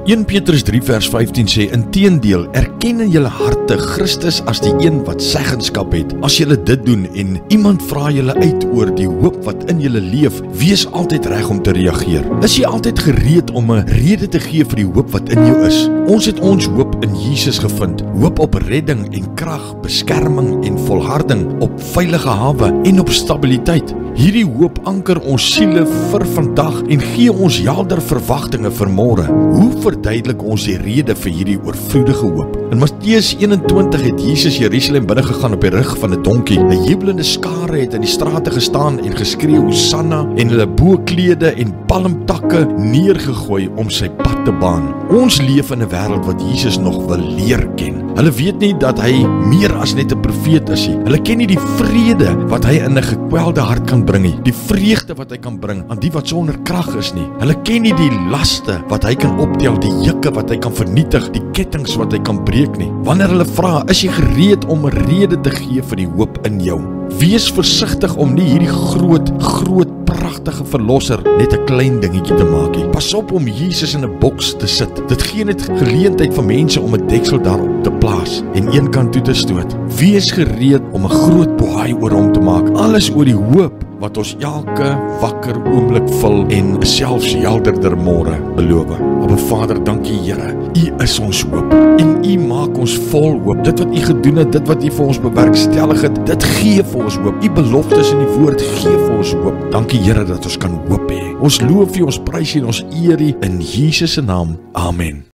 1 Petrus 3 vers 15 sê, inteendeel, erken in julle harte Christus as die een wat seggenskap het. As julle dit doen en iemand vra julle uit oor die hoop wat in julle leef, wees altyd reg om te reageer. Is jy altyd gereed om 'n rede te gee vir die hoop wat in jou is? Ons het ons hoop in Jesus gevind. Hoop op redding en krag, beskerming en volharding, op veilige hawe en op stabiliteit. Hierdie hoop anker ons siele vir vandag en gee ons helder verwagtinge vir môre. Hoe verduidelik ons die rede vir hierdie oorvloedige hoop? In Matteus 21 het Jesus Jerusalem binne gegaan op die rug van 'n donkie. 'n Jubelende skare het in die strate gestaan en geskree Hosanna en hulle boklede en palmtakke neergegooi om sy pad te baan. Ons leef in 'n wêreld wat Jesus nog wil leer ken. Hulle weet nie dat hy meer as net 'n profeet is nie. Hulle ken nie die vrede wat hy in 'n gekwelde hart kan bring nie. Die vreugde wat hy kan bring aan die wat sonder krag is nie. Hulle ken nie die laste wat hy kan optel, die jukke wat hy kan vernietig, die kettinge wat hy kan breek nie. Wanneer hulle vra, is jy gereed om 'n rede te gee vir die hoop in jou? Wees versigtig om nie hierdie groot pragtige verlosser net 'n klein dingetjie te maak nie. Pas op om Jesus in 'n boks te sit. Dit gee net geleentheid vir mense om 'n deksel daarop te plaas en een kant toe te stoot. Wees gereed om 'n groot bohaai oor hom te maak. Alles oor die hoop wat ons elke wakker oomblik vul en selfs helderder môre beloof. Maar Vader, dankie Here. U is ons hoop en U maak ons vol hoop. Dit wat U gedoen het, dit wat U vir ons bewerkstellig het, dit gee vir ons hoop. U beloftes in die woord gee vir ons hoop. Dankie Here dat ons kan hoop hê. Ons loof U, ons prys U en ons eer U in Jesus se naam. Amen.